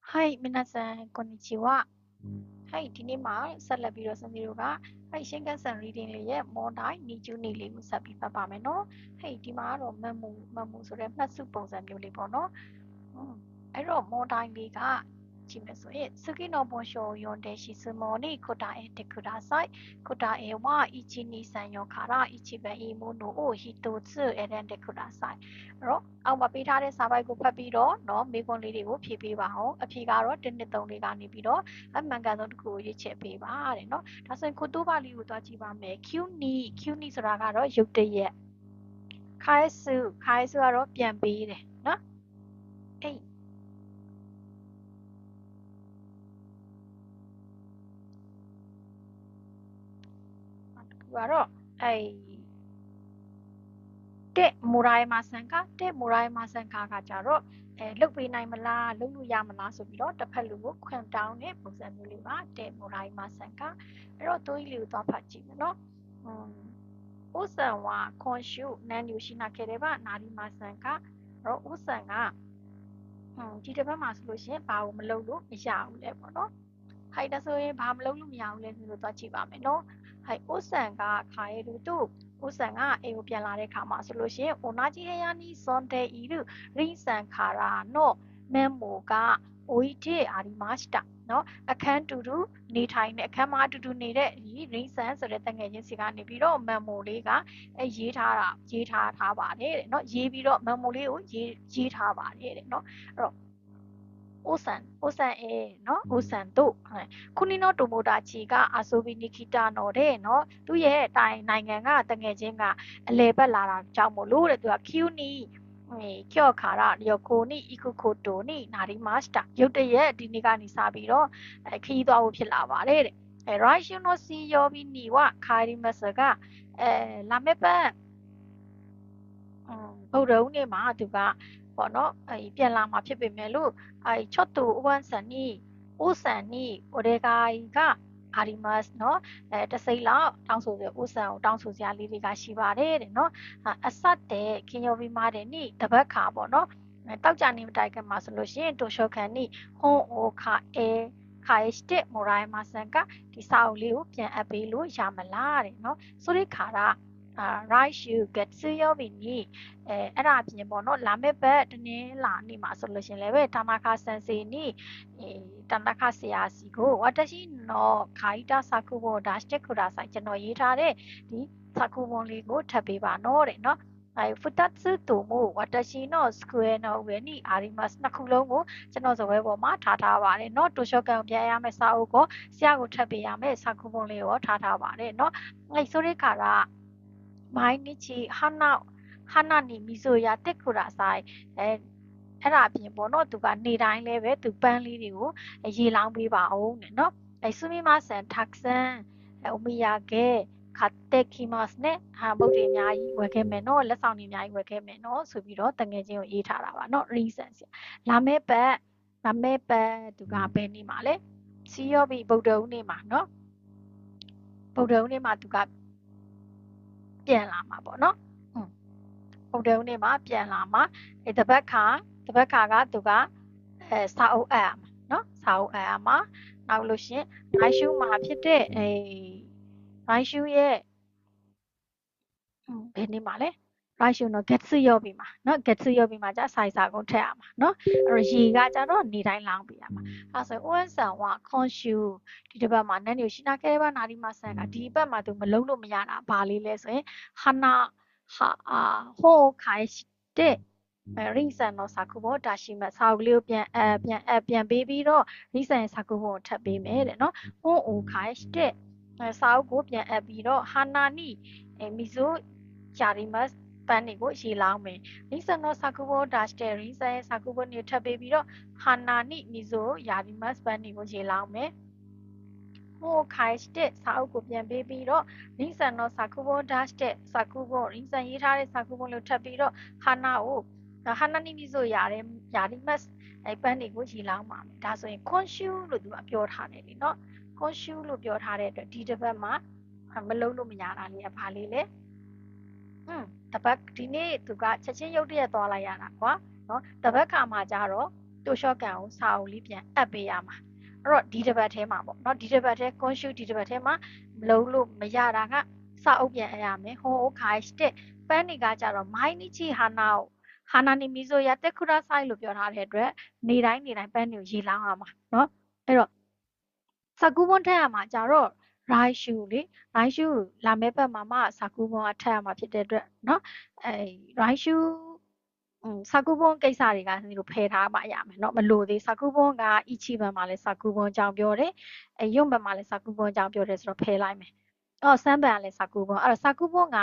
はい、皆さん、こんにちは。はい、ဒီနေ့မှာဆက်လက်ပြီးတော့စင်စီတို့ကရှင်းကန်းဆန် reading လေးရဲ့မော်တိုင်းနီကျူးနေလေးကိုဆက်ပြီးပတ်ပါမယ်နော်။ဒီမှာကတော့မမူဆိုတဲ့မှတ်စုပုံစံမျိုးလေးပေါ့နော်။အဲ့တော့မော်တိုင်းလေးကကြည့်မယ်ဆိုရင်次の文章を読んで質問に答えてください。答えは1、2、3、4から一番いいものを一つ選んでください。အဲ့တော့အောက်မှာပေးထားတဲ့စာပိုက်ကိုဖတ်ပြီးတော့နော်မေးခွန်းလေးတွေကိုဖြေပေးပါအောင်အဖြေကတော့1 2 3လေးကနေပြီးတော့အမှန်ကန်ဆုံးတစ်ခုကိုရွေးချယ်ပေးပါတဲ့နော်ဒါဆိုရင်ကိုတိုးပါလေးကိုသွားကြည့်ပါမယ် Q ဆိုတာကတော့ရုပ်တရက်ခိုင်းစုကတော့ပြန်ပေးတယ်နော်ကတော့တဲ့မူရိုင်းမာဆန်ကကြတော့လုတ်ပေးနိုင်မလားလုတ်လို့ရမလားဆိုပြီးတော့တစ်ဖက်လူကိုခွန်တောင်းတဲ့ပုံစံမျိုးလေးပါတဲ့မူရိုင်းမာဆန်ကအဲ့တော့တိုးကြီးလေးကိုသွားဖတ်ကြည့်မယ်နော်ဥစံဝါခွန်ရှုနန်းယူရှိနာခဲ့တယ်ပါနာဒီမာဆန်ကအဲ့တော့ဥစံကဒီတစ်ဖက်မှာဆိုလို့ရှိရင်ဘာကိုမလုပ်လို့မရဘူးလေပေါ့နော်ဟိုက်ဒါဆိုရင်ဘာမလုပ်လို့မရဘူးလဲဆိုတော့သွားကြည့်ပါမယ်နော်ဟိုက်ဥစံကခါရဲလူတို့ဥစံကအိမ်ကိုပြန်လာတဲ့ခါမှာဆိုလို့ရှိရင်同じ部屋に住んでいるリンさんからのメモが置いてありましたနော်အခန်းတူတူနေထိုင်တဲ့အခန်းမှာတူတူနေတဲ့ဒီ ring sun ဆိုတဲ့တငယ်ချင်းစီကနေပြီးတော့ memo လေးကရေးထားပါတယ်တဲ့နော်ရေးပြီးတော့ memo လေးကိုရေးထားပါတယ်တဲ့နော်အဲ့တော့オサンနော်オサンတို့ခုနီနိုတိုမိုတာချီကအဆိုဘီနီခီတာနော်တဲ့နော်သူ့ရဲ့တိုင်နိုင်ငံကတငယ်ချင်းကအလဲပတ်လာတာကြောင့်မို့လို့တဲ့သူက Q နီကျော့ခါရယောကိုနီအီကူကိုတိုနီနာရီမတ်စတာရုတ်တရက်ဒီနေ့ကနေစပြီးတော့ခီးသွားဖို့ဖြစ်လာပါတယ်တဲ့ရိုက်ရှင်နိုစီယောဘီနီဝခါရီမဆကလာမေပတ်ဗုဒ္ဓဦးနေ့မှာသူကပေါ့နော်ပြန်လာမှာဖြစ်ပေမဲ့လို့ချော့တူဝမ်ဆန်နီအိုဆန်နီအိုဒေဂိုင်ကအာရီမတ်နော်တစိမ့်လောက်တောင်းဆိုရဥဆန်ကိုတောင်းဆိုစရာလေးတွေကရှိပါတယ်တဲ့နော်အဆက်တဲ့ခင်ယောဘီမာတဲ့နိတပတ်ခါပေါ့နော်တောက်ကြနေမတိုက်ကမှာဆိုလို့ရှိရင်တိုရှောခန်နိဟွန်အိုခါခါရှတဲ့မိုရိုင်းမာဆန်ကဒီစာအုပ်လေးကိုပြန်အပ်ပေးလို့ရမလားတဲ့နော်ဆိုတဲ့ခါကright you get ဆွေးရောပြီနိအဲ့ဒါအပြင်ပေါ့နော်လာမယ့်ဘက်တနင်္လာနေ့မှာဆိုလို့ရှင်လည်းပဲတာနာခါဆန်စီနိတာနာခါဆရာစီကိုဝတရှိနော်ခိုင်တာစာကူဘောဒါစတက်ခူဒါဆိုင်ကျွန်တော်ရေးထားတဲ့ဒီစာကူဘွန်လေးကိုထပ်ပေးပါနော်တဲ့နော်2つとも私の机の上にありますနှစ်ခုလုံးကိုကျွန်တော်ဇပွဲပေါ်မှာထားပါတယ်เนาะတူရှော့ကန်ပြန်ရမယ်စာအုပ်ကိုဆရာကိုထပ်ပေးရမယ်စာကူပုံလေးကိုထားပါတယ်เนาะဆိုတဲ့ခါက毎日花に水をやってくださいအဲ့ဒါအပြင်ပေါ့နော်သူကနေတိုင်းလဲပဲသူပန်းလေးတွေကိုရေလောင်းပေးပါအောင်တဲ့เนาะすみませんたくさんお土産買ってきますねမုတ်တွေအများကြီးဝယ်ခဲ့မယ်နော်လက်ဆောင်တွေအများကြီးဝယ်ခဲ့မယ်နော်ဆိုပြီးတော့တငယ်ချင်းကိုရေးထားတာပါနော် reason လာမယ့်ပတ်သူကဘယ်နေ့မှာလဲစီရောပြီဗုဒ္ဓဦးနေ့မှာနော်ဗုဒ္ဓဦးနေ့မှာသူကပြန်လာမှာပေါ့နော်ဗုဒ္ဓဦးနေ့မှာပြန်လာမှာတပတ်ခါကသူကစာအုပ်အပ်မှာနော်စာအုပ်အပ်မှာနောက်လို့ရှင်မိုင်းရှူမှာဖြစ်တဲ့မိုင်းရှူရဲ့ဘယ်နေ့မှာလဲရိုက်ရှူနော် get ရောပြီမှာနော် get ရောပြီမှာじゃဆိုင်စာကုန်ထည့်ရမှာနော်အဲ့တော့ရေကကြတော့နေတိုင်းလောင်းပြရမှာအဲ့ဆိုအိုန်ဆန်ဝါခွန်ရှူဒီတစ်ပတ်မှာနန်းနေရှိနာခဲဘာနာဒီမဆန်ကဒီဘက်မှာသူမလုံးလို့မရတာဘာလေးလဲဆိုရင်ဟနာဟိုခိုင်တဲ့ရိဆန်の作文を出しますစာအုပ်လေးကိုပြန်ပေးပြီးတော့ရိဆန်ရဲ့作文ကိုထပ်ပေးမယ်တဲ့နော်ဟွန်အိုခိုင်တဲ့စာအုပ်ကိုပြန်အပ်ပြီးတော့ဟာနာနိမီဇိုဂျာရီမတ်ပန်းတွေကိုရေလောင်းမယ်ရိဆန်の作文を出してရိဆန်ရဲ့作文ကိုထပ်ပေးပြီးတော့ဟာနာနိမီဇိုဂျာရီမတ်ပန်းတွေကိုရေလောင်းမယ်ဟိုခိုင်တဲ့စာအုပ်ကိုပြန်ပေးပြီးတော့ရိဆန်の作文を出して作文ရိဆန်ရေးထားတဲ့作文ကိုထပ်ပြီးတော့ဟာနာနိမီဇိုယာရီမတ်ပန်းတွေကိုရေလောင်းပါမယ်ဒါဆိုရင်ခွန်ရှူလို့သူကပြောထားတယ်လीเนาะခွန်ရှူလို့ပြောထားတဲ့အတွက်ဒီတစ်ပတ်မှာမလုံးလို့မရတာလေးကဘာလေးလဲတပတ်ဒီနေ့သူကချက်ချင်းရုတ်တရက်သွားလိုက်ရတာကွာနော်တပတ်ခါမှာကြတော့ တိုရှော့ကန်ကိုစာအုပ်လေးပြန်အပ်ပေးရမှာအဲ့တော့ဒီတစ်ပတ်ထဲမှာပေါ့နော်ဒီတစ်ပတ်ထဲ consume ဒီတစ်ပတ်ထဲမှာမလုံးလို့မရတာကစာအုပ်ပြန်အပ်ရမယ်ဟိုခိုင်းတဲ့ပန်းတွေကကြတော့မိုင်းနီချီဟာနာကိုဟာနာနီမီဆိုရတက်ခုရာဆိုင်လို့ပြောထားတဲ့အတွက်နေတိုင်းပန်းတွေကိုရေလောင်းရမှာเนาะအဲ့တော့စကူးပွန်းထက်ရမှာကြတော့ right shoe လေ right shoe လာမဲ့ဘက်မှာမှစကူးပွန်းအထက်ရမှာဖြစ်တဲ့အတွက်เนาะအဲ right shoe စကူးပွန်းကိစ္စတွေကဒီလိုဖယ်ထားမှရမယ်เนาะမလို့သေးစကူးပွန်းကအီချီဘန်မှာလည်းစကူးပွန်းအကြောင်းပြောတယ်အဲယွန့်ဘန်မှာလည်းစကူးပွန်းအကြောင်းပြောတယ်ဆိုတော့ဖယ်လိုက်မယ်စမ်းပန်ကလည်းစကူးပွန်းအဲ့တော့စကူးပွန်းက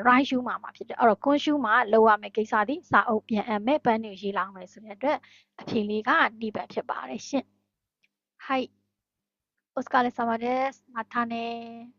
right shoe မှာဖြစ်တယ်အဲ့တော့ con shoe မှာလောက်ရမယ့်ကိစ္စဒီစာအုပ်ပြန်အပ်မဲ့ပန်းတွေရေးလောင်းမယ်ဆိုတဲ့အတွက်အဖြေလေးကဒီဘက်ဖြစ်ပါတယ်ရှင့်はいお疲れ様ですまたね